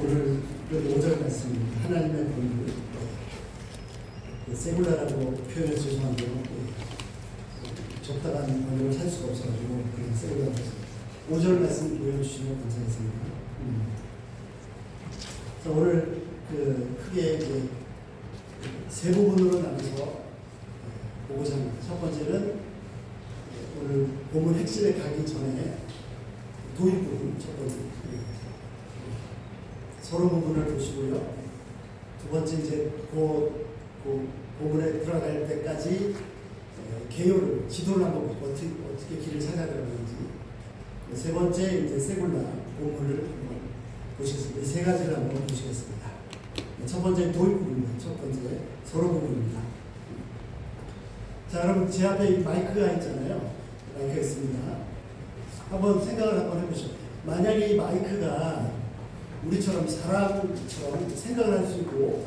오늘 5절 말씀입니다. 하나님의 본을 세굴라라고 표현해서 죄송한데요. 적당한 번역을 살 수가 없어가지고 그냥 세굴라라고 했습니다. 5절 말씀 보여주시면 감사하겠습니다. 그래서 오늘 크게 세 부분으로 나눠서 보고자 합니다. 첫 번째는 오늘 본문 핵심에 가기 전에 도입 부분 첫 번째 서로 부분을 보시고요. 두 번째 이제 그 본문에 들어갈 때까지 개요를 지도를 한번 보고 어떻게 길을 찾아들어가는지, 세 번째 이제 세굴라 본문을 한번 보시겠습니다. 이 세 가지를 한번 보시겠습니다. 첫 번째 도입 부분입니다. 첫 번째 서로 부분입니다. 자, 여러분 제 앞에 이 마이크가 있잖아요. 마이크가 있습니다. 한번 생각을 한번 해보시죠. 만약에 이 마이크가 우리처럼 사람처럼 생각을 할 수 있고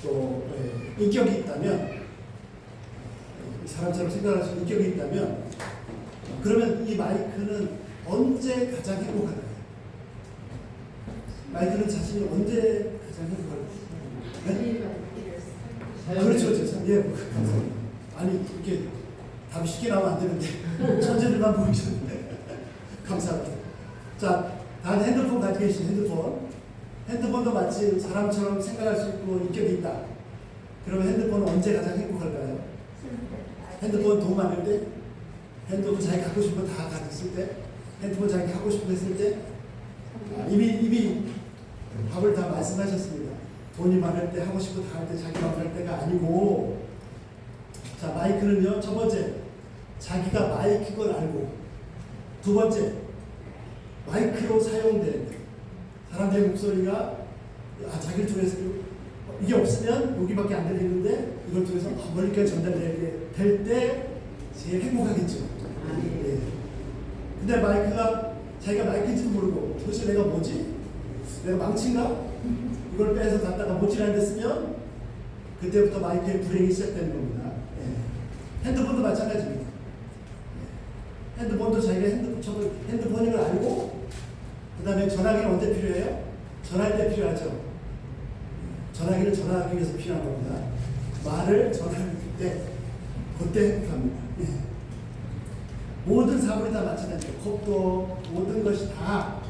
또 인격이 있다면, 사람처럼 생각할 수 있는 인격이 있다면, 그러면 이 마이크는 언제 가장 행복할까요? 마이크는 자신이 언제 가장 행복할까요? 네? 그렇죠, 그렇죠. 예, 감사합니다. 아니 이렇게 답이 쉽게 나오면 안 되는데 천재들만 보이셨는데 감사합니다. 자, 다들 핸드폰 가지고 계신 핸드폰도 마치 사람처럼 생각할 수 있고 인격이 있다. 그러면 핸드폰은 언제 가장 행복할까요? 핸드폰 돈 많을 때, 핸드폰 자기 갖고 싶은 거 다 가졌을 때, 핸드폰 자기 갖고 싶은 거 했을 때, 이미 답을 다 말씀하셨습니다. 돈이 많을 때, 하고 싶은 거 다 할 때, 자기 마음 할 때가 아니고, 자, 마이크는요, 첫 번째 자기가 마이크인 걸 알고, 두 번째 마이크로 사용된 사람들의 목소리가 자기를 통해서 이게 없으면 여기밖에 안 들리는데 이걸 통해서 멀리까지 전달되게 될 때 제일 행복하겠죠. 예. 근데 마이크가 자기가 마이크인지도 모르고 도대체 내가 뭐지? 내가 망친가? 이걸 빼서 갖다가 모질한 데 쓰면 그때부터 마이크의 불행이 시작되는 겁니다. 예. 핸드폰도 마찬가지입니다. 핸드폰도 자기가 핸드폰인 걸 알고, 그 다음에 전화기는 언제 필요해요? 전화할 때 필요하죠. 전화기는 전화하기 위해서 필요한 겁니다. 말을 전화할 때, 그때 행복합니다. 예. 모든 사물이 다 마찬가지예요. 컵도 모든 것이 다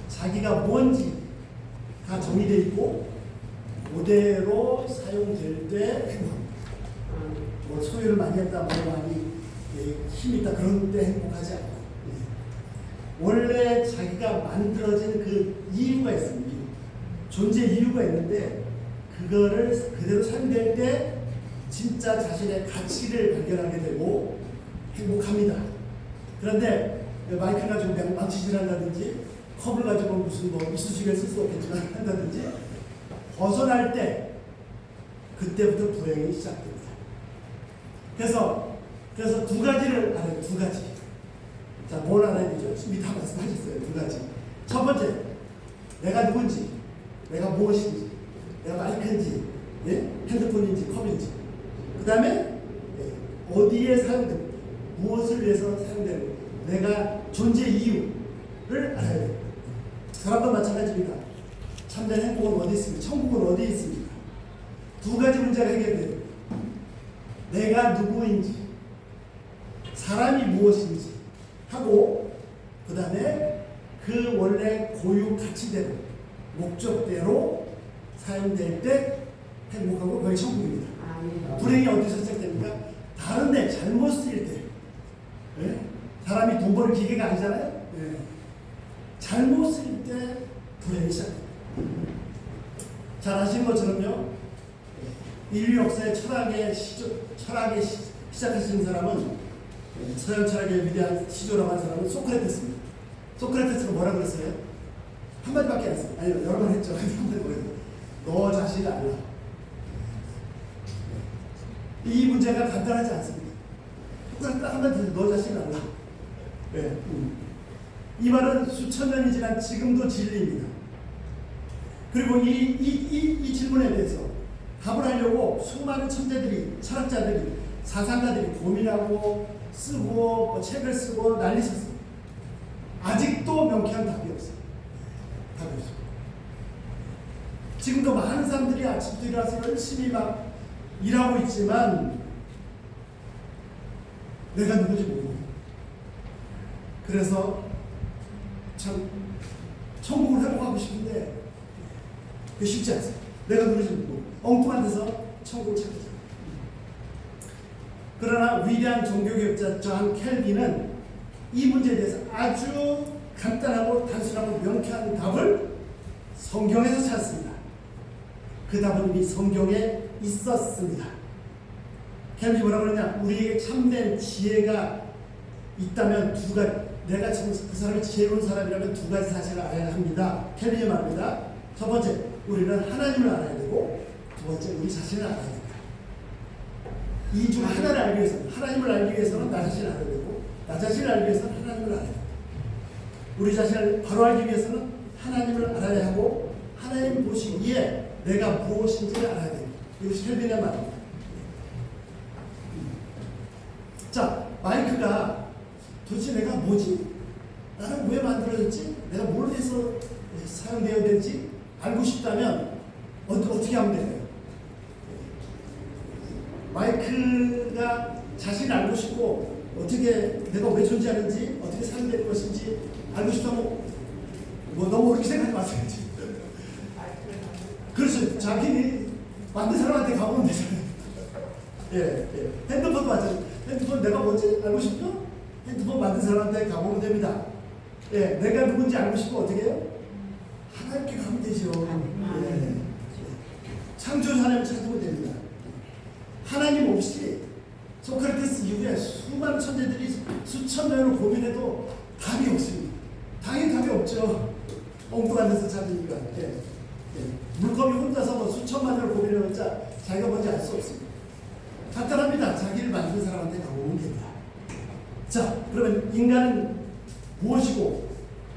자기가 뭔지 다 정의되어 있고, 그대로 사용될 때 행복합니다. 뭐 소유를 많이 했다, 뭐 많이 힘이 있다, 그런 때 행복하지 않고, 원래 자기가 만들어진 그 이유가 있습니다. 존재 이유가 있는데 그거를 그대로 사용될 때 진짜 자신의 가치를 발견하게 되고 행복합니다. 그런데 마이크를 가지고 그냥 망치질 한다든지, 컵을 가지고 무슨 이쑤시개를 쓸 수 없겠지만 한다든지, 벗어날 때 그때부터 불행이 시작됩니다. 그래서 두 가지를 알아요. 두 가지. 자, 뭘 알아야 되죠? 이미 다 말씀하셨어요. 두 가지. 첫 번째, 내가 누군지, 내가 무엇인지, 내가 마이크인지, 핸드폰인지, 컵인지. 그 다음에 어디에 사용됩니까? 무엇을 위해서 사용되는, 내가 존재 이유를 알아야 돼요. 사람도 마찬가지입니다. 참된 행복은 어디 있습니까? 천국은 어디 있습니까? 두 가지 문제가 해결돼요. 내가 누구인지, 사람이 무엇인지 하고, 그 다음에 그 원래 고유 가치대로, 목적대로 사용될 때 행복하고 거의 천국입니다. 불행이 어디서 시작됩니까? 다른데 잘못 쓰일 때. 네? 사람이 돈 버는 기계가 아니잖아요. 네. 잘못 쓰일 때 불행이 시작됩니다. 잘 아시는 것처럼요, 인류 역사의 철학의 시작하신 사람은, 서양 철학의 위대한 시조라고 하는 사람은 소크라테스입니다. 소크라테스가 뭐라고 그랬어요? 한마디밖에 안 했어요. 아니, 여러 번 했죠. 한마디 뭐예요? 너 자신을 알라. 이 문제가 간단하지 않습니다. 딱 한마디, 너 자신을 알라. 네. 이 말은 수천 년이 지난 지금도 진리입니다. 그리고 이 질문에 대해서 답을 하려고 수많은 천재들이, 철학자들이, 사상가들이 고민하고 쓰고 책을 쓰고 난리쳤어요. 아직도 명쾌한 답이 없어요. 답이 없어요. 지금도 많은 사람들이 아침부터 일어나서 열심히 막 일하고 있지만 내가 누구지 모르고, 그래서 참 천국을 회복하고 싶은데 그게 쉽지 않습니다. 내가 누구지 모르고 엉뚱한 데서 천국을 찾겠죠. 그러나 위대한 종교개혁자 존 켈빈은 이 문제에 대해서 아주 간단하고 단순하고 명쾌한 답을 성경에서 찾습니다. 그 답은 이미 성경에 있었습니다. 켈빈이 뭐라고 그러냐? 우리에게 참된 지혜가 있다면 두 가지, 내가 지금 그 사람이 지혜로운 사람이라면 두 가지 사실을 알아야 합니다. 켈빈이 말합니다. 첫 번째, 우리는 하나님을 알아야 되고, 두 번째, 우리 자신을 알아야 됩니다. 이 중 하나를 알기 위해서는, 하나님을 알기 위해서는 나 자신을 알아야 되고, 나 자신을 알기 위해서는 하나님을 알아야 됩니다. 우리 자신을 바로 알기 위해서는 하나님을 알아야 하고, 하나님 보시기에 내가 무엇인지를 알아야 됩니다. 이것이 켈빈의 말입니다. 자, 마이크가 도대체 내가 뭐지? 나는 왜 만들어졌지? 내가 뭘 해서 사용되어야 될지 알고 싶다면 어떻게 하면 되나요? 마이크가 자신을 알고 싶고 어떻게 내가 왜 존재하는지 어떻게 사용될 것인지 알고 싶다면 뭐 너무 그렇게 생각하지 마세요. 그렇죠. 자기 만든 사람한테 가보면 되잖아요. 예. 핸드폰도 마찬가지. 핸드폰 내가 뭔지 알고 싶죠? 핸드폰 만든 사람한테 가보면 됩니다. 예, 내가 누군지 알고 싶으면 어떻게 해요? 하나님께 가면 되죠. 예. 창조주 하나님을 찾으면 됩니다. 하나님 없이 소크라테스 이후에 수많은 천재들이 수천 년을 고민해도 답이 없습니다. 당연히 답이 없죠. 엉뚱한 데서 찾으니까. 예. 물고기 혼자서 뭐 수천만 년을 고민해봤자 자기가 뭔지 알 수 없습니다. 간단합니다. 자기를 만든 사람한테 가보면 됩니다. 자, 그러면 인간은 무엇이고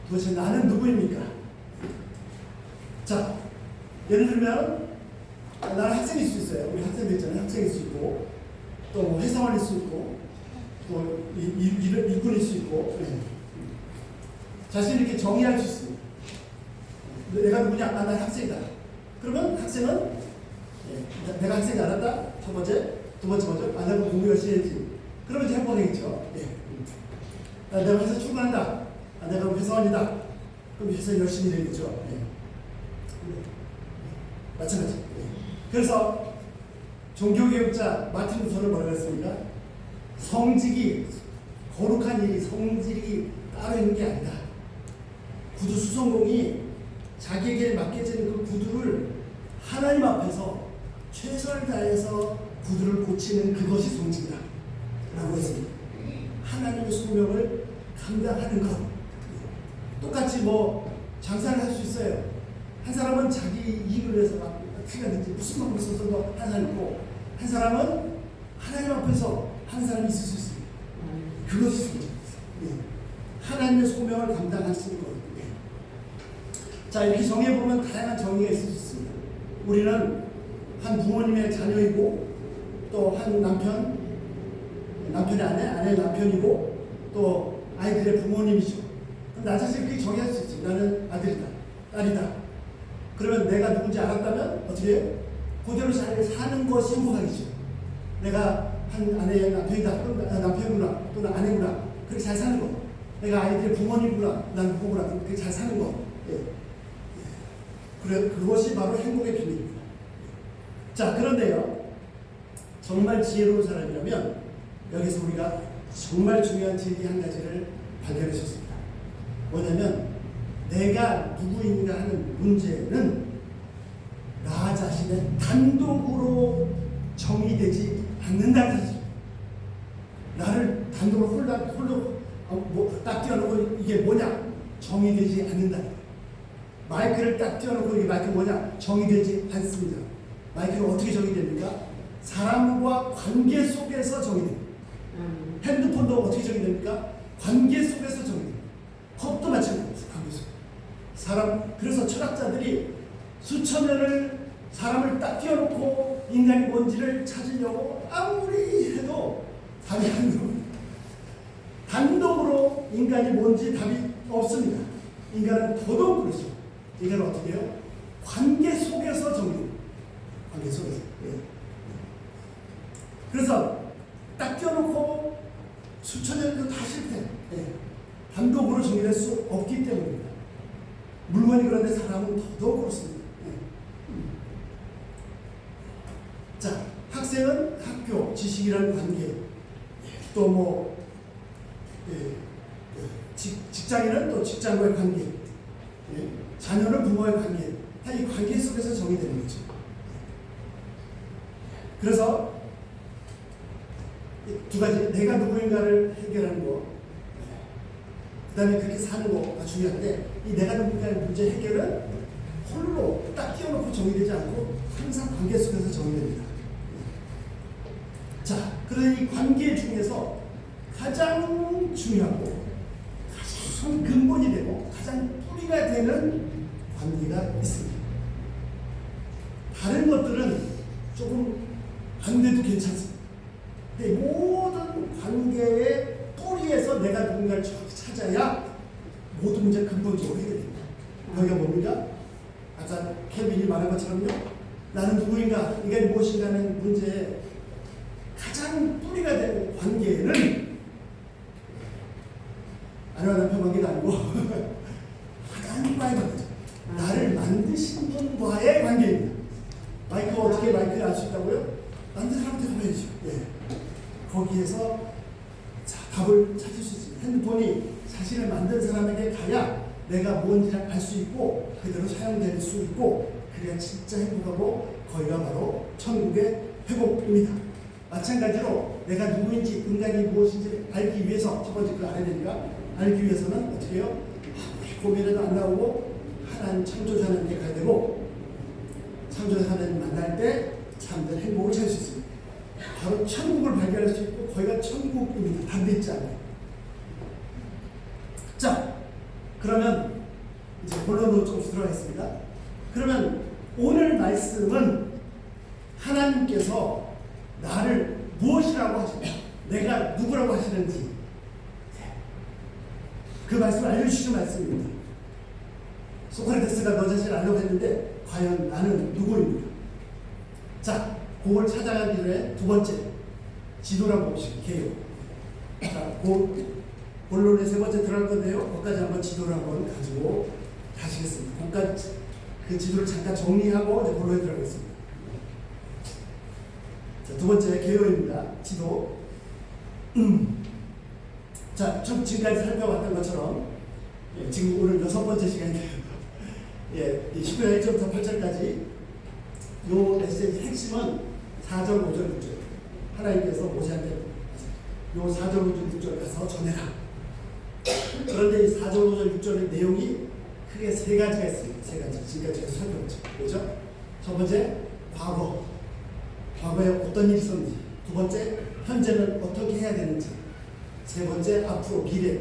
도대체 나는 누구입니까? 자, 예를 들면 나는 학생일 수 있어요. 우리 학생들 있잖아요. 학생일 수 있고 또 회사원일 수 있고 또 일꾼일 수 있고 자신을 이렇게 정의할 수 있습니다. 내가 누구냐? 난 학생이다. 그러면 학생은 내가 학생이 알았다. 첫 번째. 두 번째 뭐죠? 내가 공부 열심히 했지. 그러면 이제 해보면 되겠죠. 내가 회사 출근한다. 내가 회사원이다. 그럼 회사 열심히 되겠죠. 마찬가지. 그래서 종교개혁자 마틴 루터는 뭐라고 했습니까? 성직이 거룩한 일이 성직이 따로 있는 게 아니다. 구두 수성공이 자기에게 맡겨지는 그 구두를 하나님 앞에서 최선을 다해서 구두를 고치는 그것이 성직이다 라고 했습니다. 하나님의 소명을 감당하는 것. 똑같이 뭐 장사를 할 수 있어요. 한 사람은 자기 이익을 위해서 막 피가든지 무슨 방법을 써서 한 사람이 있고, 한 사람은 하나님 앞에서 하는 사람이 있을 수 있습니다. 그것이 성직입니다. 하나님의 소명을 감당하시는 것. 자, 이렇게 정의해보면 다양한 정의가 있을 수 있습니다. 우리는 한 부모님의 자녀이고 또 한 남편의 아내의 남편이고 또 아이들의 부모님이죠. 그럼 나 자신 그렇게 정의할 수 있지. 나는 아들이다, 딸이다. 그러면 내가 누군지 알았다면 어떻게 해요? 그대로 잘 사는 것이 행복하겠죠. 내가 한 아내의 남편이다, 또는 남편이구나, 또는 아내구나. 그렇게 잘 사는 거. 내가 아이들의 부모님이구나, 난 누구구나. 그렇게 잘 사는 거. 그것이 바로 행복의 비밀입니다. 자, 그런데요, 정말 지혜로운 사람이라면 여기서 우리가 정말 중요한 진리 한 가지를 발견하셨습니다. 뭐냐면 내가 누구인가 하는 문제는 나 자신의 단독으로 정의되지 않는다는 사실. 나를 단독으로 홀로 딱 띄워놓고 이게 뭐냐? 정의되지 않는다. 마이크를 딱 띄워놓고 이게 마이크 뭐냐? 정의되지 않습니다. 마이크는 어떻게 정의됩니까? 사람과 관계 속에서 정의됩니다. 핸드폰도 어떻게 정의됩니까? 관계 속에서 정의됩니다. 컵도 마찬가지입니다. 관계 속. 그래서 철학자들이 수천 년을 사람을 딱 띄워놓고 인간이 뭔지를 찾으려고 아무리 해도 답이 안 나옵니다. 단독으로 인간이 뭔지 답이 없습니다. 인간은 더더욱 그렇죠. 인간은 어떻게 해요? 관계 속에서 정리됩니다. 관계 속에서. 예. 그래서 딱 띄워놓고 수천 년도 다 실패. 예. 단독으로 정리될 수 없기 때문입니다. 물건이 그런데 사람은 더더욱 그렇습니다. 예. 자, 학생은 학교, 지식이라는 관계, 또 뭐 직장인은 또 직장과의 관계, 자녀는 부모와의 관계, 다 이 관계 속에서 정의되는 거죠. 그래서 두 가지, 내가 누구인가를 해결하는 거, 그 다음에 그렇게 사는 거가 중요한데, 이 내가 누구인가의 문제 해결은 홀로 딱 띄워놓고 정의되지 않고 항상 관계 속에서 정의됩니다. 자, 그래서 이 관계 중에서 가장 중요하고 가장 근본이 되고 가장 뿌리가 되는 관계가 있습니다. 다른 것들은 조금 안 돼도 괜찮습니다. 근데 모든 관계의 뿌리에서 내가 누군가를 정확히 찾아야 모든 문제 근본적으로 해결됩니다. 여기가 뭡니까? 아까 케빈이 말한 것처럼요. 나는 누구인가, 인간이 무엇인가 하는 문제에 가장 뿌리가 되는 관계는 아내와 남편 관계가 아니고 하나님과의 관계죠. 나를 만드신 분과의 관계입니다. 마이크가 어떻게 마이크를 알 수 있다고요? 만든 사람한테 가봐야죠. 예. 거기에서 자, 답을 찾을 수 있습니다. 핸드폰이 자신을 만든 사람에게 가야 내가 뭔지를 알 수 있고 그대로 사용될 수 있고 그래야 진짜 행복하고 거기가 바로 천국의 회복입니다. 마찬가지로 내가 누구인지 인간이 무엇인지 알기 위해서 첫 번째 그걸 알아야 되니까 알기 위해서는 어떻게 해요? 고민해도 안 나오고 하나님 창조자 하나님께 가야 되고 창조자 하나님 만날 때 참된 행복을 찾을 수 있습니다. 바로 천국을 발견할 수 있고 거기가 천국입니다. 반대있지 않아요. 자, 그러면 이제 본론으로 조금씩 들어가겠습니다. 그러면 오늘 말씀은 하나님께서 나를 무엇이라고 하시냐, 내가 누구라고 하시는지 그 말씀을 알려주시는 말씀입니다. 소크라테스가 너 자신을 알려고 했는데 과연 나는 누구입니까? 자, 그걸 찾아가기 전에 두 번째 지도라고 보시면 개요. 자, 본론의 세 번째 들어갈 건데요. 거기까지 한번 지도를 한번 가지고 가시겠습니다. 거기까지 그 지도를 잠깐 정리하고 이제 본론에 들어가겠습니다. 자, 두 번째 개요입니다. 지도. 자, 지금까지 살펴봤던 것처럼 지금 오늘 6번째 시간이에요. 예, 10절 1절부터 8절까지 요 메시지 핵심은 4절, 5절, 6절. 하나님께서 모세한테 요 4절, 5절, 6절 가서 전해라. 그런데 이 4절, 5절, 6절의 내용이 크게 세 가지가 있습니다. 세 가지. 지금까지 제가 살펴봤죠. 그렇죠? 첫 번째, 과거. 과거에 어떤 일이 있었는지. 두 번째, 현재는 어떻게 해야 되는지. 세 번째, 앞으로 미래.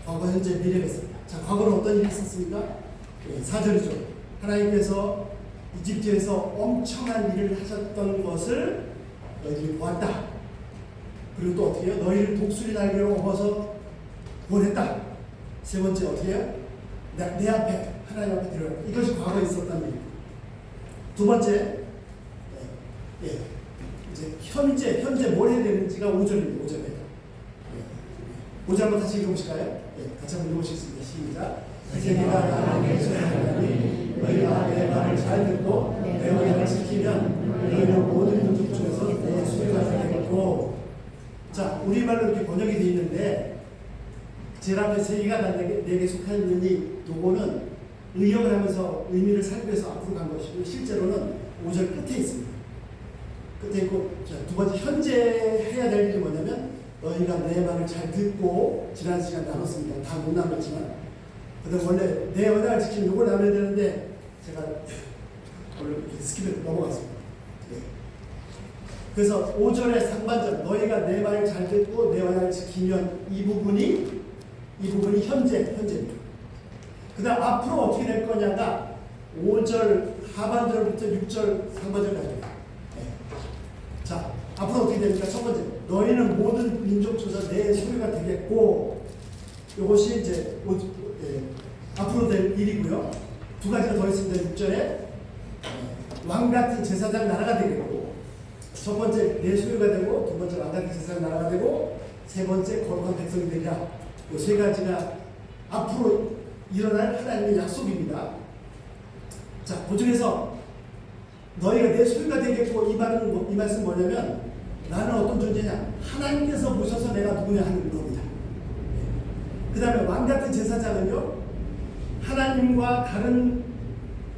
과거, 현재, 미래가 있습니다. 자, 과거는 어떤 일이 있었습니까? 4절이죠. 하나님께서 이집트에서 엄청난 일을 하셨던 것을 너희들이 보았다. 그리고 또 어떻게 해요? 너희를 독수리 날개로 업어서 보냈다. 세 번째 어떻게 해요? 내 앞에 하나님 앞에 들어갔다. 이것이 과거에 있었단 말이에요. 두 번째, 이제 현재 뭘 해야 되는지가 5절입니다. 5절에. 5절 한번 다시 읽어보실까요? 같이 한번 읽어보시겠습니다. 시작. 이제 내가 나에게 소리하니 너희가 내 말을 잘 듣고 내 언약을 지키면 너희는 모든 민족 중에서 내 소유가 되겠고. 자, 우리말로 이렇게 번역이 되어 있는데 제일 앞에 세 개가 다 내게 속하는 이 요거는 의역을 하면서 의미를 살기 위해서 앞으로 간 것이고 실제로는 5절 끝에 있습니다. 끝에 있고, 자, 두 번째 현재 해야 될 일이 뭐냐면 너희가 내 말을 잘 듣고, 지난 시간 나눴습니다. 다 못 나눴지만 그다음 원래 내 언약을 지키면 이걸 나눠야 되는데 제가 원래 이렇게 스킵해서 넘어갔습니다. 네. 그래서 5절의 상반절 너희가 내 말을 잘 듣고 내 언약을 지키면 이 부분이 현재입니다. 그 다음 앞으로 어떻게 될 거냐가 5절 하반절부터 6절 상반절까지입니다. 네. 자, 앞으로 어떻게 됩니까? 첫 번째, 너희는 모든 민족 중에서 내 소유가 되겠고, 이것이 이제 앞으로 될 일이고요. 두 가지가 더 있습니다. 6절에 왕 같은 제사장 나라가 되겠고, 첫 번째 내 소유가 되고, 두 번째 왕 같은 제사장 나라가 되고, 세 번째 거룩한 백성이 되리라. 이 세 가지가 앞으로 일어날 하나님의 약속입니다. 자, 그 중에서 너희가 내 소유가 되겠고, 이 말씀 뭐냐면 나는 어떤 존재냐? 하나님께서 보셔서 내가 누구냐 하는 겁니다. 그 다음에 왕 같은 제사장은요, 하나님과 다른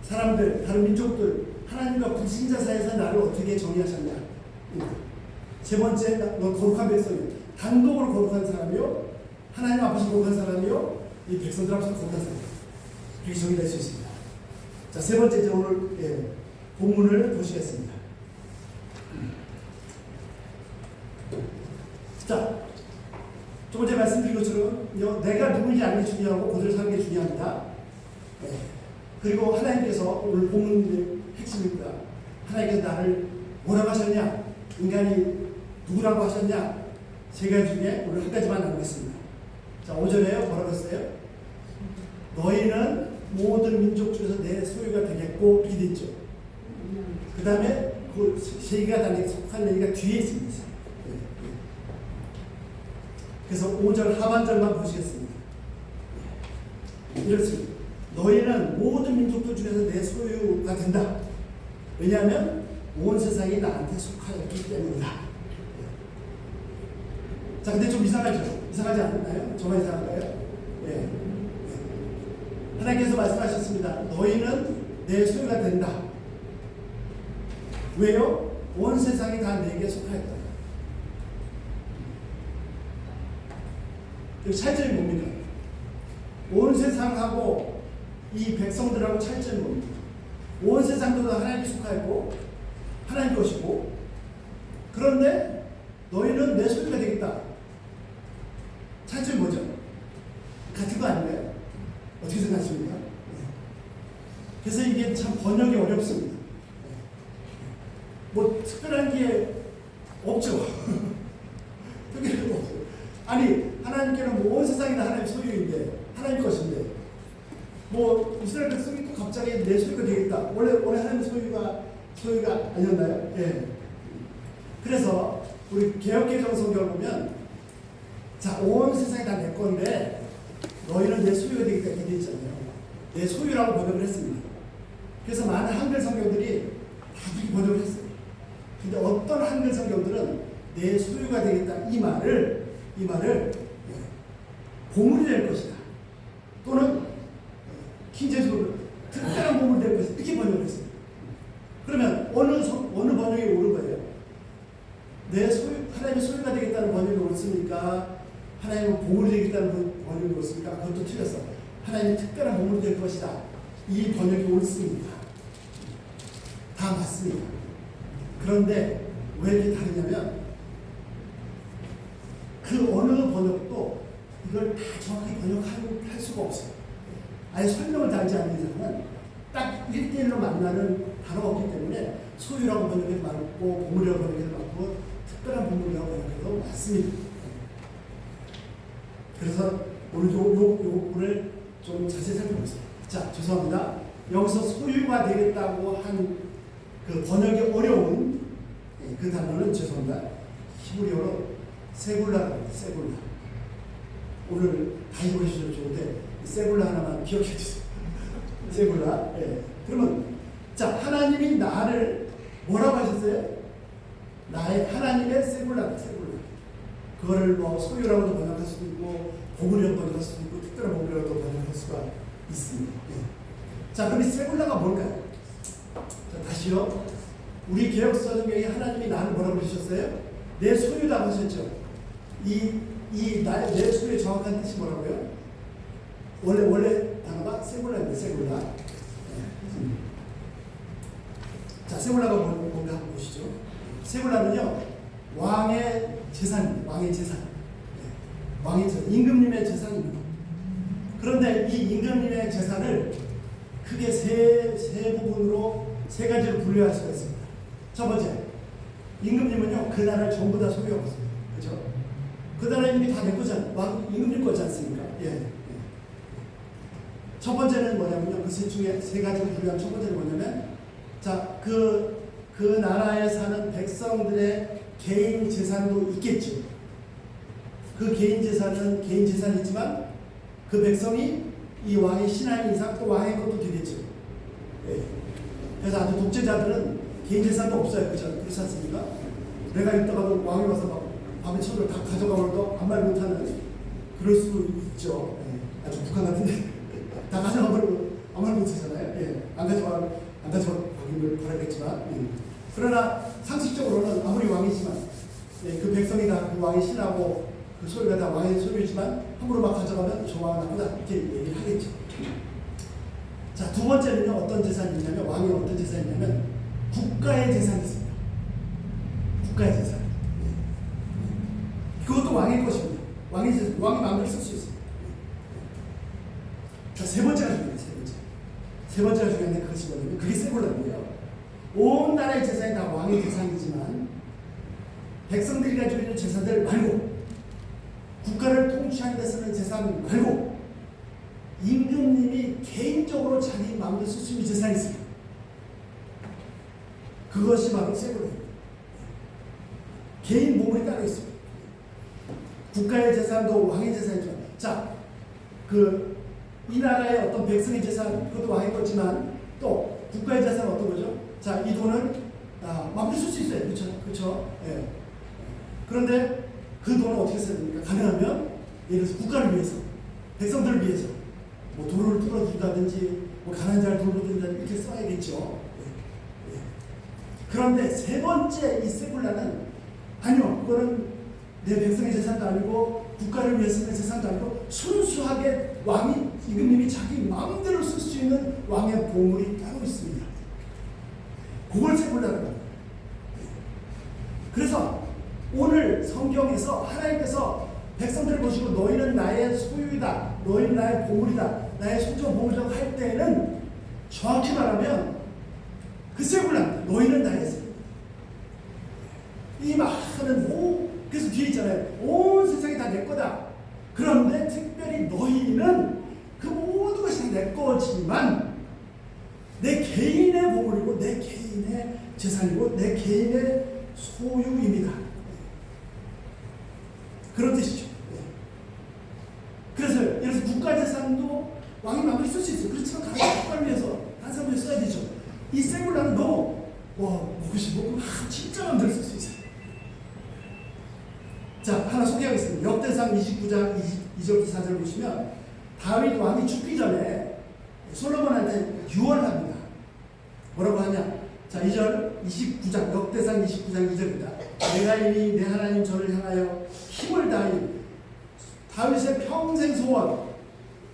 사람들, 다른 민족들, 하나님과 불신자 사이에서 나를 어떻게 정의하셨냐. 세 번째, 너 거룩한 백성이요. 단독으로 거룩한 사람이요, 하나님 앞에서 거룩한 사람이요, 이 백성들 앞에서 거룩한 사람. 그렇게 정의될 수 있습니다. 자, 세 번째, 이제 오늘 본문을 보시겠습니다. 자, 두 번째 말씀드린 것처럼 내가 누구인지 아는 게 중요하고 그들을 사는 게 중요합니다. 그리고 하나님께서 오늘 본문의 핵심입니다. 하나님께서 나를 뭐라고 하셨냐? 인간이 누구라고 하셨냐? 세 가지 중에 오늘 한 가지만 나누겠습니다. 자, 5절에요. 뭐라고 했어요? 너희는 모든 민족 중에서 내 소유가 되겠고, 이게 있죠. 그 다음에 그 세 개가 다 속한 얘기가 뒤에 있습니다. 그래서 5절 하반절만 보시겠습니다. 이렇습니다. 너희는 모든 민족들 중에서 내 소유가 된다. 왜냐하면 온 세상이 나한테 속하였기 때문이다. 자, 근데 좀 이상하죠? 이상하지 않나요? 저만 이상한가요? 예. 하나님께서 말씀하셨습니다. 너희는 내 소유가 된다. 왜요? 온 세상이 다 내게 속하였다. 그 차이점이 뭡니까? 온 세상하고 이 백성들하고 차이점이 뭡니까? 온 세상도 다 하나님께 속하였고 하나님 것이고, 그런데 너희는 내 소유가 되겠다. 차이점이 뭐죠? 같은 거 아닌가요? 어떻게 생각하십니까? 그래서 이게 참 번역이 어렵습니다. 뭐 특별한 게 없죠. 특별한 게 없어요. 아니, 하나님께는 뭐 온 세상이 다 하나님 소유인데, 하나님 것인데, 뭐 이스라엘 백성이 또 갑자기 내 소유가 되겠다. 원래 하나님 소유가 아니었나요? 예. 그래서 우리 개역개정 성경을 보면, 자, 온 세상이 다 내 건데 너희는 내 소유가 되겠다 이렇게 되어 있잖아요. 내 소유라고 번역을 했습니다. 그래서 많은 한글 성경들이 다 그렇게 번역을 했어요. 근데 어떤 한글 성경들은 내 소유가 되겠다 이 말을 보물이 될 것이다, 또는 킹제임스 특별한 보물이 될 것이다 이렇게 번역을 했어요. 그러면 어느 번역이 옳은 거예요? 내 소유, 하나님의 소유가 되겠다는 번역이 옳습니까? 하나님은 보물이 되겠다는 번역이 옳습니까? 그것도 틀렸어. 하나님이 특별한 보물이 될 것이다, 이 번역이 옳습니다. 다 맞습니다. 그런데 왜 이렇게 다르냐면, 그 어느 번역도 이걸 다 정확히 번역할 수가 없어요. 아예 설명을 달지 않는 이상은 딱 1대1로 만나는 단어가 없기 때문에 소유라고 번역해도 맞고, 보물이라고 번역해도 맞고, 특별한 보물이라고 번역해도 맞습니다. 그래서 오늘 요 부분을 좀 자세히 살펴보겠습니다. 자, 죄송합니다. 여기서 소유가 되겠다고 한 그 번역이 어려운 그 단어는 죄송합니다. 히브리어로 세굴라입니다. 세굴라. 오늘 다 읽어주셔도 좋은데 세굴라 하나만 기억해 주세요. 세굴라. 예. 그러면 자, 하나님이 나를 뭐라고 하셨어요? 나의 하나님의 세굴라다. 세굴라. 그거를 뭐 소유라고도 번역할 수도 있고, 보물이라고 번역할 수도 있고, 특별한 보물이라고 번역할 수가 있습니다. 예. 자, 그럼 이 세굴라가 뭘까요? 자, 다시요. 우리 개혁성경에 하나님이 나를 뭐라고 그러셨어요? 내 소유다 하셨죠. 내 소유의 정확한 뜻이 뭐라고요? 원래 단어가 세굴라입니다. 세굴라. 네. 자, 세굴라가 뭔가 한번 보시죠. 세굴라는요, 왕의 재산입니다. 왕의 재산. 네. 왕의 재산. 임금님의 재산입니다. 그런데 이 임금님의 재산을 크게 세 부분으로 세 가지로 분류할 수가 있습니다. 첫 번째, 임금님은요, 그 나라를 전부 다 소유하고 있습니다. 그렇죠? 그 나라 이미 다 내 거잖아요. 임금님 거지 않습니까? 예. 첫 번째는 뭐냐면요, 그 셋 중에 세 가지로 분류한 첫 번째는 뭐냐면, 자, 그 그 나라에 사는 백성들의 개인 재산도 있겠죠. 그 개인 재산은 개인 재산이지만 그 백성이 이 왕의 신하인 이상 또 왕의 것도 되겠죠. 예. 그래서 아주 독재자들은 개인 재산도 없어요. 그렇지 않습니까? 내가 있다가도 왕이 와서 막 밥을 쳐도 다 가져가버려도 아무 말 못하는 그럴 수 있죠. 예. 아주 북한 같은데 다 가져가버리고 아무 말 못하잖아요. 예. 안 가져가기를 바라겠지만 예. 그러나 상식적으로는 아무리 왕이지만 예. 그 백성이 다 그 왕이 신하고 그 소유가 다 왕의 소유이지만 함부로 막 가져가면 저 왕은 나쁘다 이렇게 얘기를 하겠죠. 자, 두 번째는요. 어떤 재산이 있냐면 왕이 어떤 재산이 있냐면 국가의 재산이 있습니다. 국가의 재산. 그것도 왕의 것입니다. 왕이 마음대로 쓸 수 있습니다. 자, 세 번째가 중요해요. 세 번째가 중요한데 그것이 뭐냐면 그게 세골라인데요. 온 나라의 재산이 다 왕의 재산이지만 백성들이 가지고 있는 재산들 말고 국가를 통치하는 데 쓰는 재산 말고 임금님이 개인적으로 자기 마음대로 쓸 수 있는 재산이 있습니다. 그것이 바로 세골입니다. 개인 보물이 따로 있습니다. 국가의 재산도 왕의 재산이죠. 자, 이 나라의 어떤 백성의 재산, 그것도 왕의 거지만 또 국가의 재산은 어떤 거죠? 자, 이 돈은 마음대로 쓸 수 있어요. 그렇죠? 예. 그런데 그 돈을 어떻게 써야 됩니까? 가능하면 예를 들어서 국가를 위해서, 백성들을 위해서 뭐 도로를 뚫어준다든지 뭐 가난한 자를 돌보든지 이렇게 써야겠죠. 예. 예. 그런데 세 번째 이 세굴라는 아니요, 그거는 내 백성의 재산도 아니고 국가를 위해 쓰는 재산도 아니고 순수하게 왕이 임금님이 자기 마음대로 쓸 수 있는 왕의 보물이 따로 있습니다. 그걸 세굴라는 겁니다. 그래서 오늘 성경에서 하나님께서 백성들을 보시고 너희는 나의 소유이다, 너희는 나의 보물이다, 나의 소중 보물이라고 할 때는 정확히 말하면 그 세굴라입니다. 너희는 나의 세굴. 이 많은 그래서 뒤에 있잖아요. 온 세상이 다 내 거다. 그런데 특별히 너희는 그 모든 것이 다 내 거지만 내 개인의 보물이고 내 개인의 재산이고 내 개인의 소유입니다. 그런 뜻이죠. 그래서 예를 들어서 국가재산도 왕이 마음대로 쓸 수 있어요. 그렇지만 국가를 위해서 다른 사람을 위해서 써야 되죠. 이 세굴라는 너무 먹고 싶고 진짜 마음대로 쓸 수 있어요. 자, 하나 소개하겠습니다. 역대상 29장 2절부터 4절 보시면 다윗 왕이 죽기 전에 솔로몬한테 유언을 합니다. 뭐라고 하냐? 자, 2절 29장 역대상 29장 2절입니다. 내가 이미 내 하나님 저를 향하여 힘을 다하니 다윗의 평생 소원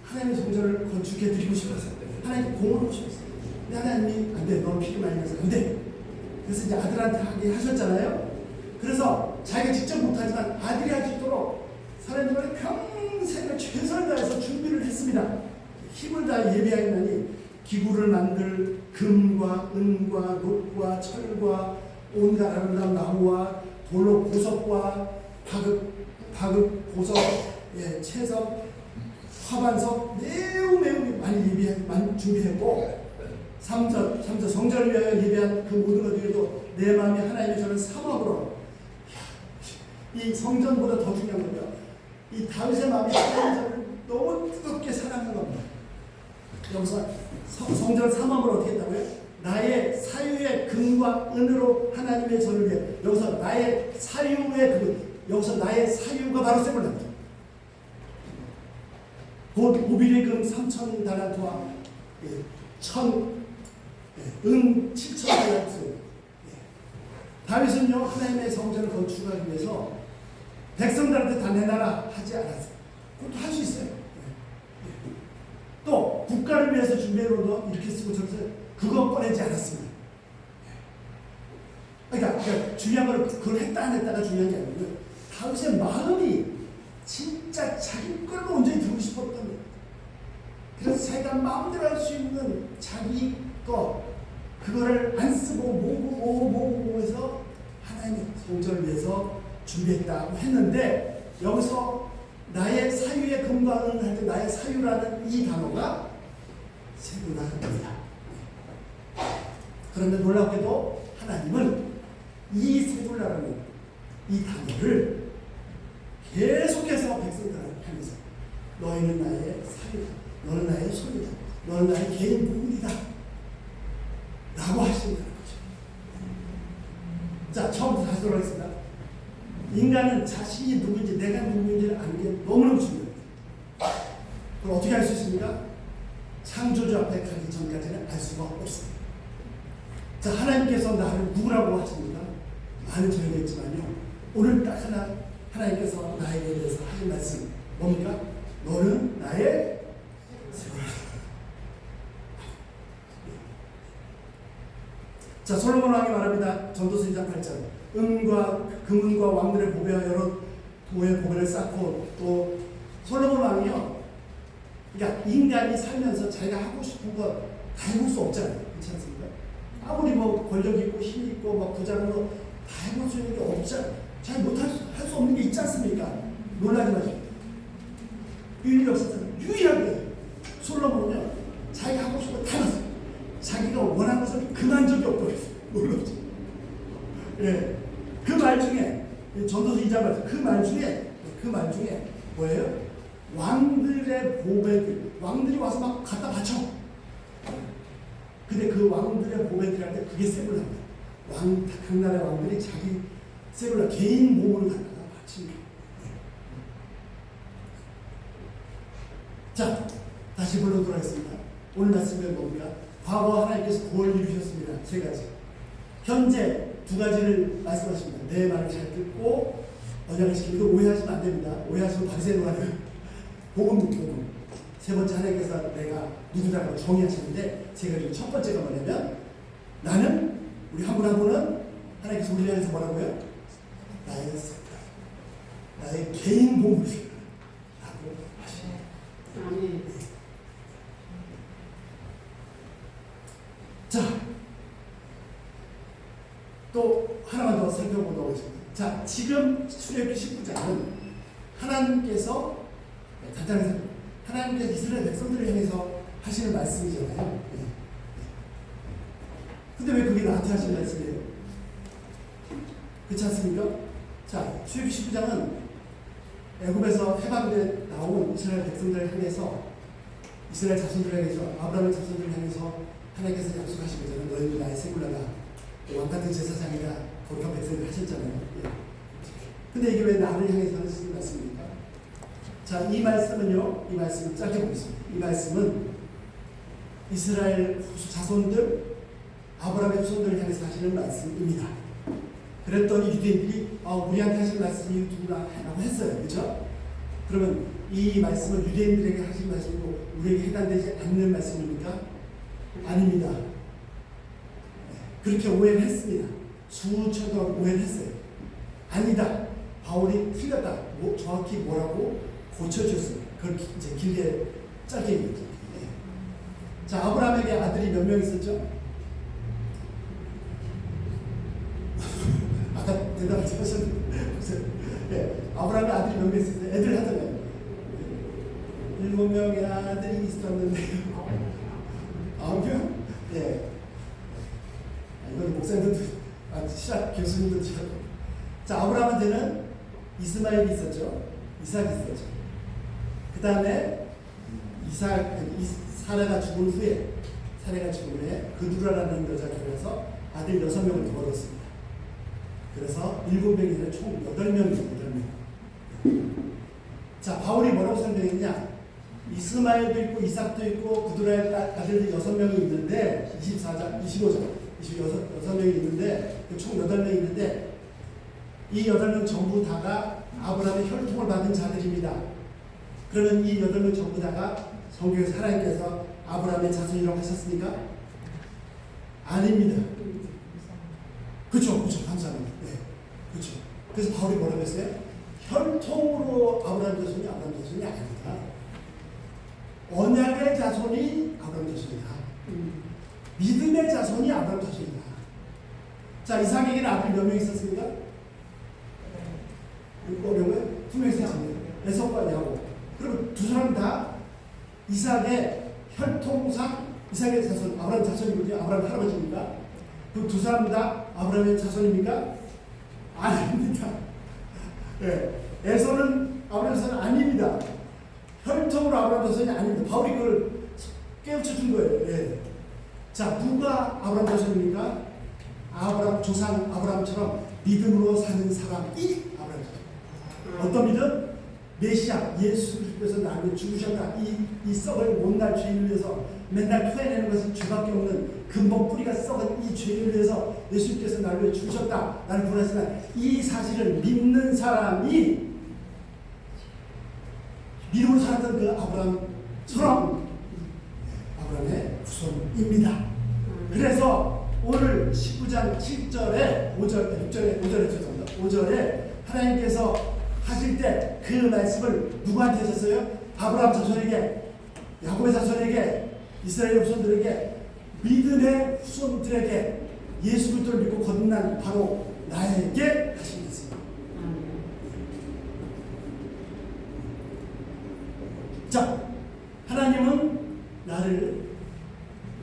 하나님의 성전을 건축해 드리고 싶어서 하나님 공을 하고 싶었어요. 근데 하나님이 안 돼, 너 피를 많이 내서 안 돼. 그래서 이제 아들한테 하게 하셨잖아요. 그래서 자기가 직접 못하지만 아들이 할 수 있도록 사람들은 평생을 최선을 다해서 준비를 했습니다. 힘을 다해 예비하였나니 기구를 만들 금과 은과 녹과 철과 온갖 아름다운 나무와 돌로 보석과 파급 보석, 채석, 화반석 매우 많이 준비했고 3절 성전을 위하여 예비한 그 모든 것 중에도 내 마음이 하나님의 저는 사막으로 이 성전보다 더 중요한 거고요. 이 다윗의 마음이 하나님의 저를 너무 뜨겁게 사랑하는 겁니다. 여기서 성전 사막으로 어떻게 했다고요? 나의 사유의 금과 은으로 하나님의 전을 위해 여기서 나의 사유의 여기서 나의 사유가 바로 세골라입니다. 곧 오빌의 금 3,000 달란트와 은 7,000 달란트. 다윗은요 하나님의 성전을 건축하기 위해서 백성들한테 다 내놔라 하지 않았어요. 그것도 할 수 있어요. 또 국가를 위해서 준비해놓은 이렇게 쓰고 저렇게 그거 꺼내지 않았습니다. 그러니까 중요한 건 그걸 했다 안 했다가 중요한 게 아니고요. 다윗의 마음이 진짜 자기 걸로 온전히 들고 싶었던 거예요. 그래서 자기가 마음대로 할 수 있는 자기 거 그거를 안 쓰고 모으고 해서 하나님의 성전을 위해서 준비했다고 했는데 여기서 나의 사유의 금과 은을 할 때 나의 사유라는 이 단어가 세굴라입니다. 그런데 놀랍게도 하나님은 이 세돌라라는 이 단어를 계속해서 백성들을 향해서 너희는 나의 살이다. 너는 나의 손이다. 너는 나의 개인 부분이다. 라고 하신다는 거죠. 자, 처음부터 다시 돌아가겠습니다. 인간은 자신이 누구인지 내가 누구인지를 아는 게 너무너무 중요합니다. 그럼 어떻게 알 수 있습니까? 창조주 앞에 가기 전까지는 알 수가 없습니다. 자, 하나님께서 나를 누구라고 하십니까? 많은 저희가 있지만요. 오늘 딱 하나님께서 나에게 대해서 하신 말씀 뭡니까? 너는 나의 세월이다. 자, 솔로몬 왕이 말합니다. 전도서 2장 8절. 은과 금은과 왕들의 보배와 여러 도의 보배를 쌓고 또 솔로몬 왕이요. 그러니까 인간이 살면서 자기가 하고 싶은 것 다 해볼 수 없잖아요. 그렇지 않습니까? 아무리 뭐 권력 있고 힘 있고 막 부자로 다 해볼 수 있는 게 없잖아요. 잘 못할 수 없는 게 있지 않습니까? 놀라지 마시고. 인류 역사에서 유일하게 솔로몬은요. 자기가 하고 싶은 거 다 했어요. 자기가 원한 것을 금한 적이 없더랬어요. 놀랍죠? 예. 그 말 중에 전도서 2장 말씀 그 말 중에 뭐예요? 왕들의 보배들, 왕들이 와서 막 갖다 바쳐. 근데 그 왕들의 보배들한테 그게 세굴라입니다. 각 나라의 왕들이 자기 세굴라 개인 몸을 갖다가 바칩니다. 자, 다시 본론 돌아가겠습니다. 오늘 말씀은 뭡니까? 과거 하나님께서 구원을 이루셨습니다. 세 가지. 현재 두 가지를 말씀하십니다. 내 말을 잘 듣고 언약을 지키고 오해하시면 안 됩니다. 오해하시면 바리새인으로 가요. 복음. 세 번째 하나님께서 내가 누구다라고 정의하시는데 세 가지 첫 번째가 뭐냐면 나는 우리 한 분 한 분은 하나님께서 우리를 향해서 뭐라고요? 나의 색깔, 나의 개인 보물이라고 하십니다. 자, 또 하나만 더 살펴보도록 하겠습니다. 자, 지금 출애굽기 19장은 하나님께서 간단하게 하나님께서 이스라엘 백성들을 향해서 하시는 말씀이잖아요. 근데 왜 그게 나한테 하시는 말씀이에요? 그렇지 않습니까? 자, 출애굽기 19장은 애굽에서 해방돼 나온 이스라엘 백성들을 향해서 이스라엘 자손들을 향해서 아브라함의 자손들을 향해서 하나님께서 약속하신 거잖아요. 너희도 나의 세굴라가 왕같은 제사장이다. 거룩한 백성들 하셨잖아요. 근데 이게 왜 나를 향해서 하시는 말씀입니까? 자, 이 말씀은요. 이 말씀을 짧게 보겠습니다. 이 말씀은 이스라엘 자손들 아브라함의 후손들을 향해서 하시는 말씀입니다. 그랬더니 유대인들이 우리한테 하신 말씀이 누구나 라고 했어요. 그렇죠? 그러면 이 말씀은 유대인들에게 하신 말씀이고 우리에게 해당되지 않는 말씀입니까? 아닙니다. 그렇게 오해를 했습니다. 수천 번 오해를 했어요. 아니다. 바울이 틀렸다. 정확히 뭐라고 고쳐주셨습니다. 그걸 이제 길게 짧게 얘기했죠. 자, 아브라함에게 아들이 몇 명 있었죠? 아까 대답을 하셨는데 아브라함의 아들이 몇 명 있었어요? 애들 하잖아요. 7명의 아들이 있었는데 9명? 예. 이건 목사님들도 시작 교수님도 잘. 자, 아브라함한테는 이스마엘이 있었죠. 이삭이 있었죠. 그 다음에 사라가 죽은 후에 그두라라는 여자 결혼해서 아들 6명을 더 얻었습니다. 그래서 7명이 아니라 총 8명이에요. 8명. 자, 바울이 뭐라고 설명했냐? 이스마엘도 있고 이삭도 있고 그두라의 아들들 6명이 있는데 24장, 25장 6명이 있는데 총 8명이 있는데 이 8명 전부 다가 아브라함의 혈통을 받은 자들입니다. 그러면 이 8명 전부 다가 성경에서 하나님께서 아브라함의 자손이라고 하셨습니까? 아닙니다. 그렇죠. 감사합니다. 네. 그렇죠. 그래서 바울이 뭐라고 했어요? 혈통으로 아브라함 자손이 아닙니다. 언약의 자손이 아브라함 자손이다. 믿음의 자손이 아브라함 자손이다. 자, 이삭에게는 아들 몇 명 있었습니까? 어려워요? 2명 있었습니다. 에서과 야곱. 그러면 두 사람 다 이삭의 혈통상 이삭의 자손, 아브라함 자손이거든요. 아브라함 할아버지입니다. 그 두 사람 다 아브라함의 자손입니까? 아닙니다. 예, 에서는 아브라함 자손이 아닙니다. 혈통으로 아브라함 자손이 아닙니다. 바울이 그걸 깨우쳐 준 거예요. 예. 자, 누가 아브라함 자손입니까? 아브라함 조상 아브라함처럼 믿음으로 사는 사람이 아브라함 자손. 어떤 믿음? 메시아 예수 그리스도께서 나를 죽으셨다. 이 썩을 못날 죄인을 위해서 맨날 토해내는 것은 죄밖에 없는 근본 뿌리가 썩은 이 죄인을 위해서 예수님께서 나를 위해 죽으셨다. 나를 구원하시다. 이 사실을 믿는 사람이 믿음으로 살았던 그 아브라함처럼 아브라함의 후손입니다. 그래서 오늘 19장 7절에 5절에 하나님께서 하실 때 그 말씀을 누구한테 하셨어요? 아브라함 자손에게, 야곱의 자손에게, 이스라엘 후손들에게, 믿음의 후손들에게 예수 그리스도를 믿고 거듭난 바로 나에게 하신 말씀. 자, 하나님은 나를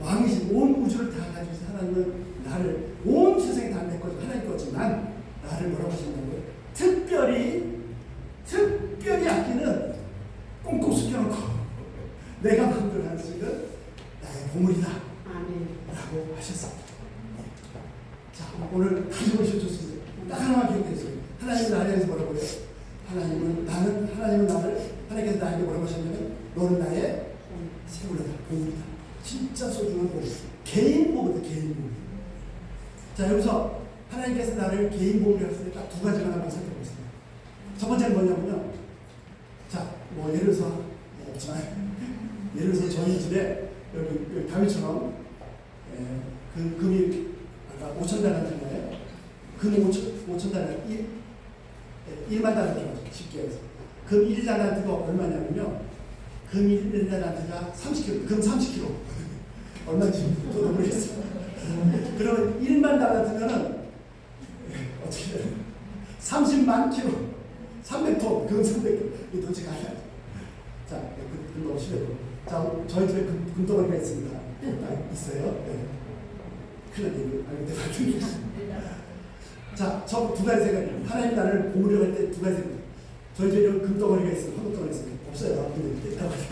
왕이신 온 우주를 다 가지고 있어. 하나님은 나를 온 세상에 다 내 거지 하나님 거지만 나를 뭐라고 하신다고요? 특별히 아끼는 꽁꽁 숨겨놓고 내가 마음대로 하는 것은 나의 보물이다 라고 하셨습니다. 자, 오늘 다시 보시면 좋습니다. 딱 하나만 기억해주세요. 하나님은 나에 대해서 뭐라고 해요? 하나님은 나를 하나님께서 나에게 뭐라고 하셨냐면 너는 나의 세월이다, 보물이다. 진짜 소중한 보물. 개인 보물이다, 개인 보물. 자, 여기서 하나님께서 나를 개인 보물이라고 했을 때 딱 두 가지만 한번 살펴보겠습니다. 첫 번째는 뭐냐면요. 자, 뭐 예를 들어서 없지만 예를 들어서 저희 집에 여기 다윗처럼 그 금이 아까 5,000달란트인가요? 금 5,000달란트 1만 달란트라고 쉽게 해서 금 1달란트가 얼마냐면요. 금 1달란트가 30kg, 금 30kg 얼마인지 저도 모르겠어요. 그러면 1만 달란트면은 어떻게 돼요? 30만 킬로 300톤, 금 300톤. 이 도대체 가야 돼. 자, 금 너무 심해요. 자, 저희 집에 금덩어리가 있습니다. 있어요. 네. 큰일 났네. 알고 있는데. 자, 저 두 가지 생각이에요. 하나님 나를 보물이라고 할 때 두 가지 생각. 저희 집에 이런 금덩어리가 있어요. 황금덩어리가 있어요. 없어요. 근데 있다고 하죠.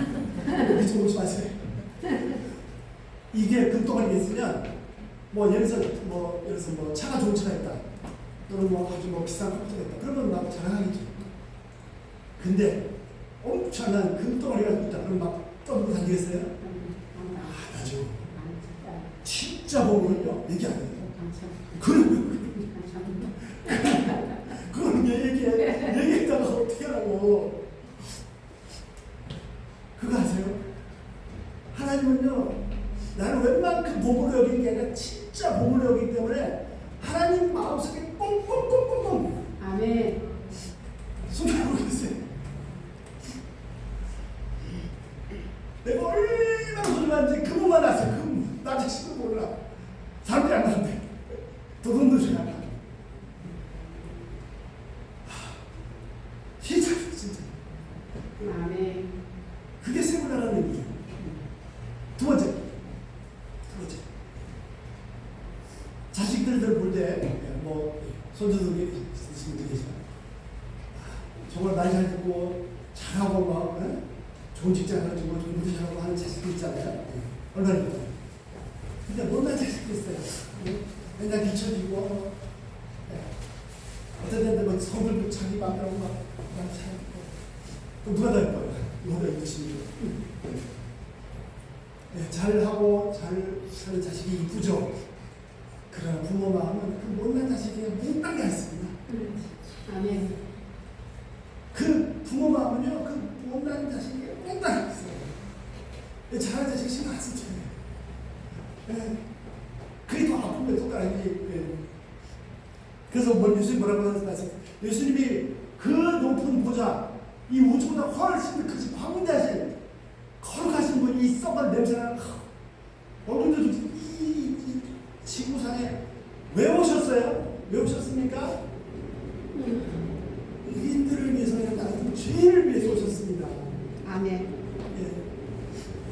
미치고 오지 마세요. 이게 금덩어리가 있으면, 예를 들어서 차가 좋은 차가 있다. 또는 아주 비싼 컴퓨터가 있다. 그러면 막 자랑하겠죠. 근데 엄청난 금덩어리가 있다. 그럼 막 떠들고 다니겠어요? 안 하죠. 진짜 보면요 얘기 안 해요. 그럼 얘기했다가 어떻게 하라고? 그거 아세요? 하나님은요 나를 웬만큼 보물로 여기는 게 아니라 진짜 보물로 여기기 때문에 하나님 마음속에 꽁꽁꽁꽁꽁 아멘. 숨겨놓고 계세요. 내가 얼마나 소중한지 그것만 아세요. 나 자신도 몰라. 사람들이 안 나는데 도둑도 잘 안 나. 진짜. 아멘. 그게 세구나라는 의미예요. 두 번째. 자식들을 볼 때 손주들이 있으신 분들 계시나? 정말 말 잘 듣고 잘하고 좋은 직장 가지고 공부도 잘하고 하는 자식들 있잖아요. 얼마나 좋아요. 근데 못난 자식도 있어요. 맨날 뒤처지고 어떤 애들 서울도 자기 마음대로 말 잘하고 또 누가 더 예뻐요? 누가 더 예쁘십니까? 잘하고 잘 사는 자식이 이쁘죠. 그러나 부모 마음은 그 못난 자식이 못나게 했습니다. 아멘. 그 부모 마음은요, 그 못난 자식이 못나게 했어요. 잘하는 자식이 신경 안 쓰죠. 그게 더 아픈 거예요, 손가락이. 그래서 예수님 뭐라고 하셨어요? 예수님이 그 높은 보좌, 이 우주보다 훨씬 크신 광대하신 거룩하신 분이 이 썩은 냄새나는 얼굴도 이 지구상에 왜 오셨어요? 왜 오셨습니까? 인들을 위해서는 나는 죄인을 위해서 오셨습니다. 아멘.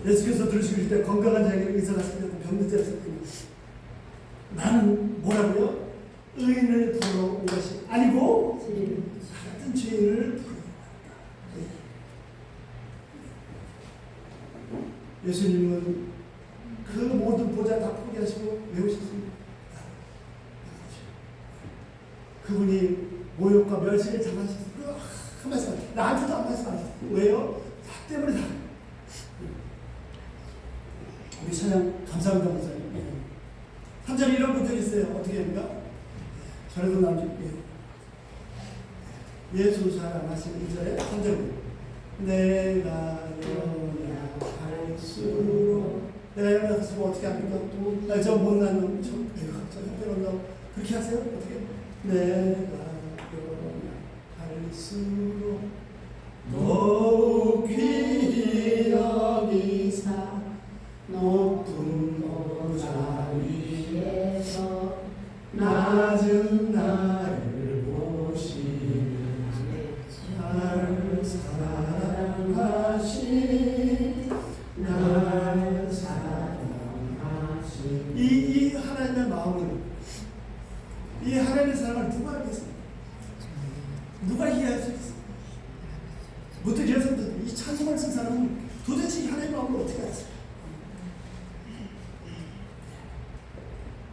예수께서 들으실 때 건강한 자에게 의사가 생겼고 병든 자를 생겼고 나는 뭐라고요? 의인을 부르러 온 것이 아니고 죄인. 같은 죄인을 부르러 왔다. 예수님은 그 모든 보좌 다 포기하시고 왜 오셨습니까? 그분이 모욕과 멸시를 당하셨어요. 한 말씀, 나한테도 한 말씀 하셨어요. 왜요? 나 때문에 다. 우리 찬양 감사합니다, 목사님. 3절에 이런 분들이 있어요. 어떻게 합니까? 저래도 남주, 예수 사랑하시는 2절에 3절. 내가 연약할수록 내가 연약할수록 어떻게 합니까? 저 못난 놈, 저 형편없는 놈 그렇게 하세요? 어떻게? 내가 연약할수록 더욱 귀히 여기사 높은 보좌 위에서 낮은 나를 보시는 날 사랑하신 날 사랑하신 이 하나님의 마음을 이 하나님의 사랑을 누가 알겠어요? 누가 이해할 수 있어요? 무튼 그래서 이 찬송을 쓴 사람은 도대체 이 하나님의 마음을 어떻게 알았어요?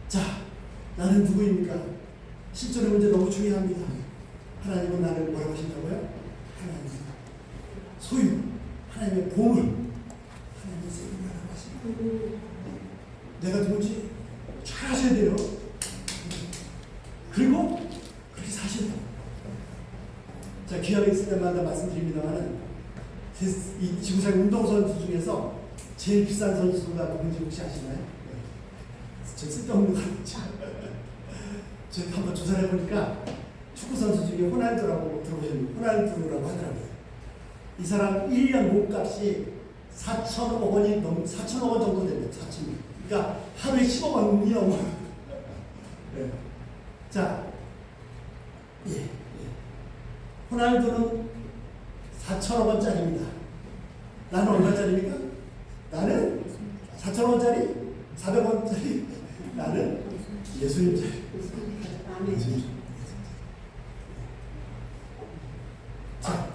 자, 나는 누구입니까? 실존의 문제 너무 중요합니다. 하나님은 나를 뭐라고 하신다고요? 하나님 소유, 하나님의 보물, 하나님의 생명이라고 하십니다. 내가 누군지 잘 아셔야 돼요. 그리고 그렇게 사셔야 돼요. 자, 기회가 있을 때마다 말씀드립니다만은 이 지구상 운동선수 중에서 제일 비싼 선수가 누군지 혹시 아시나요? 저 쓸데없는 거 아니죠? 제가 한번 조사를 해보니까 축구선수 중에 호날두라고 들어보셨나요? 호날두라고 하더라고요. 이 사람 1년 몸값이 4천억 원이 4천억 원 정도 됩니다. 4천억. 그러니까 하루에 10억 원이 넘어요. 네. 자, 호날두는 4천억 원짜리입니다. 나는 얼마짜리입니까? 나는 4천억 원짜리, 400원짜리, 나는 예수님짜리. 자,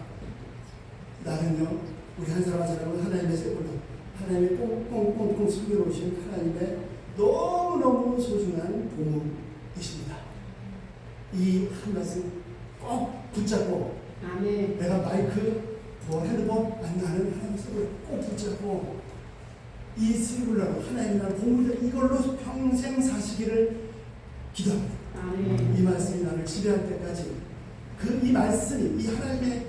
나는요, 우리 한 사람 한 사람은 하나님의 세월로 하나님의 꽁꽁꽁꽁 숨겨놓으신 하나님의 너무너무 소중한 보물이십니다. 이 한 말씀 꼭 붙잡고 아멘. 내가 마이크, 핸드폰 안 나는 하나님의 세월을 꼭 붙잡고 이 스리블라로 하나님이라는 보물들 이걸로 평생 사시기를 기도합니다. 아멘. 이 말씀이 나를 지배할 때까지 이 말씀이 이 하나님의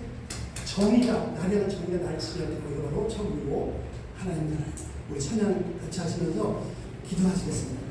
정의가 나라의 정의가 나를 지배할 때 거기가 바로 천국이고 하나님 나라. 우리 찬양 같이 하시면서 기도하시겠습니다.